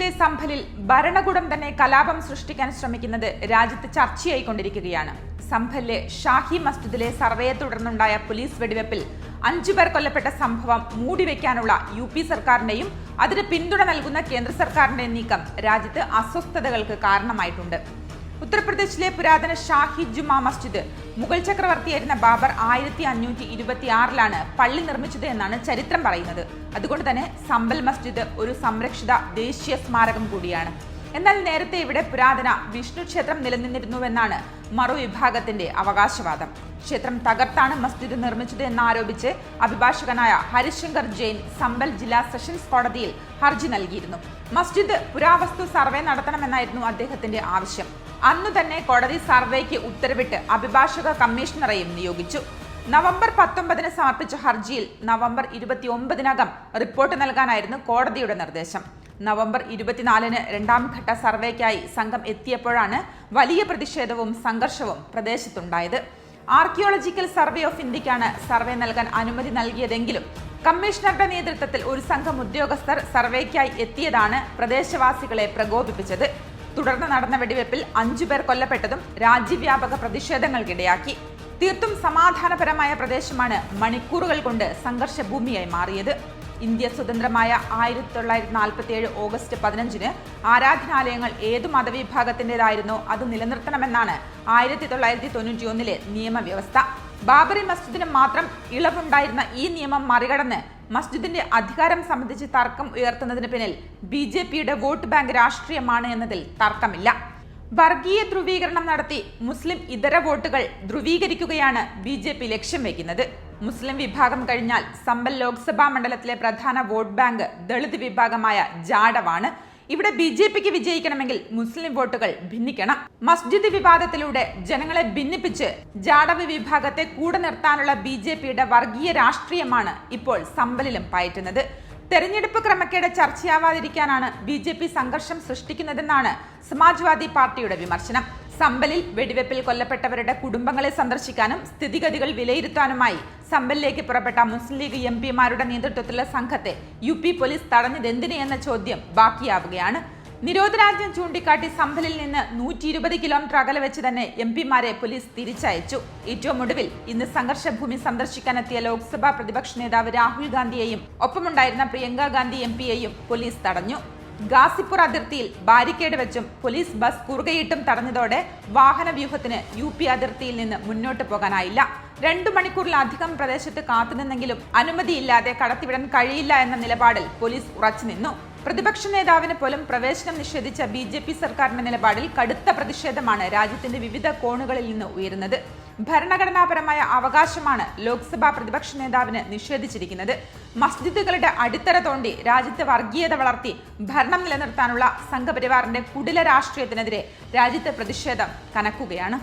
ഉത്തർപ്രദേശിലെ സംഭലിൽ ഭരണകൂടം തന്നെ കലാപം സൃഷ്ടിക്കാൻ ശ്രമിക്കുന്നത് രാജ്യത്ത് ചർച്ചയായിക്കൊണ്ടിരിക്കുകയാണ്. സംഭലിലെ ഷാഹി മസ്ജിദിലെ സർവേയെ തുടർന്നുണ്ടായ പോലീസ് വെടിവെപ്പിൽ 5 പേർ കൊല്ലപ്പെട്ട സംഭവം മൂടിവെക്കാനുള്ള UP സർക്കാരിന്റെയും അതിന് പിന്തുണ നൽകുന്ന കേന്ദ്ര സർക്കാരിന്റെയും നീക്കം രാജ്യത്ത് അസ്വസ്ഥതകൾക്ക് കാരണമായിട്ടുണ്ട്. ഉത്തർപ്രദേശിലെ പുരാതന ഷാഹി ജുമാ മസ്ജിദ് മുഗൾ ചക്രവർത്തിയായിരുന്ന ബാബർ 1526 പള്ളി നിർമ്മിച്ചത് എന്നാണ് ചരിത്രം പറയുന്നത്. അതുകൊണ്ട് തന്നെ സംഭൽ മസ്ജിദ് ഒരു സംരക്ഷിത ദേശീയ സ്മാരകം കൂടിയാണ്. എന്നാൽ നേരത്തെ ഇവിടെ പുരാതന വിഷ്ണു ക്ഷേത്രം നിലനിന്നിരുന്നുവെന്നാണ് മറുവിഭാഗത്തിന്റെ അവകാശവാദം. ക്ഷേത്രം തകർത്താണ് മസ്ജിദ് നിർമ്മിച്ചത് എന്നാരോപിച്ച് അഭിഭാഷകനായ ഹരിശങ്കർ ജെയിൻ സംഭൽ ജില്ലാ സെഷൻസ് കോടതിയിൽ ഹർജി നൽകിയിരുന്നു. മസ്ജിദ് പുരാവസ്തു സർവേ നടത്തണമെന്നായിരുന്നു അദ്ദേഹത്തിന്റെ ആവശ്യം. അന്നു തന്നെ കോടതി സർവേക്ക് ഉത്തരവിട്ട് അഭിഭാഷക കമ്മീഷണറെയും നിയോഗിച്ചു. നവംബർ 19 സമർപ്പിച്ച ഹർജിയിൽ നവംബർ 29 റിപ്പോർട്ട് നൽകാനായിരുന്നു കോടതിയുടെ നിർദ്ദേശം. നവംബർ 24 രണ്ടാം ഘട്ട സർവേക്കായി സംഘം എത്തിയപ്പോഴാണ് വലിയ പ്രതിഷേധവും സംഘർഷവും പ്രദേശത്തുണ്ടായത്. ആർക്കിയോളജിക്കൽ സർവേ ഓഫ് ഇന്ത്യക്കാണ് സർവേ നൽകാൻ അനുമതി നൽകിയതെങ്കിലും കമ്മീഷണറുടെ നേതൃത്വത്തിൽ ഒരു സംഘം ഉദ്യോഗസ്ഥർ സർവേക്കായി എത്തിയതാണ് പ്രദേശവാസികളെ പ്രകോപിപ്പിച്ചത്. തുടർന്ന് നടന്ന വെടിവെപ്പിൽ 5 പേർ കൊല്ലപ്പെട്ടതും രാജ്യവ്യാപക പ്രതിഷേധങ്ങൾക്കിടയാക്കി. തീർത്തും സമാധാനപരമായ പ്രദേശമാണ് മണിക്കൂറുകൾ കൊണ്ട് സംഘർഷഭൂമിയായി മാറിയത്. ഇന്ത്യ സ്വതന്ത്രമായ 1947 ഓഗസ്റ്റ് 15 ആരാധനാലയങ്ങൾ ഏതു മതവിഭാഗത്തിൻ്റെതായിരുന്നോ അത് നിലനിർത്തണമെന്നാണ് 1991 നിയമവ്യവസ്ഥ. ബാബറി മസ്ജിദിന് മാത്രം ഇളവുണ്ടായിരുന്ന ഈ നിയമം മറികടന്ന് മസ്ജിദിന്റെ അധികാരം സംബന്ധിച്ച് തർക്കം ഉയർത്തുന്നതിന് പിന്നിൽ BJPയുടെ വോട്ട് ബാങ്ക് രാഷ്ട്രീയമാണ് എന്നതിൽ തർക്കമില്ല. വർഗീയ ധ്രുവീകരണം നടത്തി മുസ്ലിം ഇതര വോട്ടുകൾ ധ്രുവീകരിക്കുകയാണ് BJP ലക്ഷ്യം വയ്ക്കുന്നത്. മുസ്ലിം വിഭാഗം കഴിഞ്ഞാൽ സംഭൽ ലോക്സഭാ മണ്ഡലത്തിലെ പ്രധാന വോട്ട് ബാങ്ക് ദളിത് വിഭാഗമായ ജാഡവാണ്. ഇവിടെ BJPക്ക് വിജയിക്കണമെങ്കിൽ മുസ്ലിം വോട്ടുകൾ ഭിന്നിക്കണം. മസ്ജിദ് വിവാദത്തിലൂടെ ജനങ്ങളെ ഭിന്നിപ്പിച്ച് ജാഡവ് വിഭാഗത്തെ കൂടെ നിർത്താനുള്ള BJPയുടെ വർഗീയ രാഷ്ട്രീയമാണ് ഇപ്പോൾ സംഭലിലും പയറ്റുന്നത്. തെരഞ്ഞെടുപ്പ് ക്രമക്കേട് ചർച്ചയാവാതിരിക്കാനാണ് BJP സംഘർഷം സൃഷ്ടിക്കുന്നതെന്നാണ് സമാജ്വാദി പാർട്ടിയുടെ വിമർശനം. സംഭലിൽ വെടിവെപ്പിൽ കൊല്ലപ്പെട്ടവരുടെ കുടുംബങ്ങളെ സന്ദർശിക്കാനും സ്ഥിതിഗതികൾ വിലയിരുത്താനുമായി സംഭലിലേക്ക് പുറപ്പെട്ട മുസ്ലിം ലീഗ് MPമാരുടെ നേതൃത്വത്തിലുള്ള സംഘത്തെ UP പോലീസ് തടഞ്ഞതെന്തിന് എന്ന ചോദ്യം ബാക്കിയാവുകയാണ്. നിരോധനാജ്ഞ ചൂണ്ടിക്കാട്ടി സംഭലിൽ നിന്ന് 120 കിലോമീറ്റർ അകലെ വെച്ച് തന്നെ MPമാരെ പോലീസ് തിരിച്ചയച്ചു. ഏറ്റവും ഒടുവിൽ ഇന്ന് സംഘർഷഭൂമി സന്ദർശിക്കാനെത്തിയ ലോക്സഭാ പ്രതിപക്ഷ നേതാവ് രാഹുൽ ഗാന്ധിയെയും ഒപ്പമുണ്ടായിരുന്ന പ്രിയങ്ക ഗാന്ധി MPയെയും പോലീസ് തടഞ്ഞു. ഗാസിപ്പൂർ അതിർത്തിയിൽ ബാരിക്കേഡ് വെച്ചും പോലീസ് ബസ് കുറുകയിട്ടും തടഞ്ഞതോടെ വാഹന വ്യൂഹത്തിന് UP അതിർത്തിയിൽ നിന്ന് മുന്നോട്ട് പോകാനായില്ല. 2 മണിക്കൂറിലധികം പ്രദേശത്ത് കാത്തുനിന്നെങ്കിലും അനുമതിയില്ലാതെ കടത്തിവിടാൻ കഴിയില്ല എന്ന നിലപാടിൽ പോലീസ് ഉറച്ചുനിന്നു. പ്രതിപക്ഷ നേതാവിന് പോലും പ്രവേശനം നിഷേധിച്ച BJP സർക്കാരിന്റെ നിലപാടിൽ കടുത്ത പ്രതിഷേധമാണ് രാജ്യത്തിന്റെ വിവിധ കോണുകളിൽ നിന്ന് ഉയരുന്നത്. ഭരണഘടനാപരമായ അവകാശമാണ് ലോക്സഭാ പ്രതിപക്ഷ നേതാവിന് നിഷേധിച്ചിരിക്കുന്നത്. മസ്ജിദുകളുടെ അടിത്തറ തോണ്ടി രാജ്യത്ത് വർഗീയത വളർത്തി ഭരണം നിലനിർത്താനുള്ള സംഘപരിവാറിന്റെ കുടില രാഷ്ട്രീയത്തിനെതിരെ രാജ്യത്തെ പ്രതിഷേധം കനക്കുകയാണ്.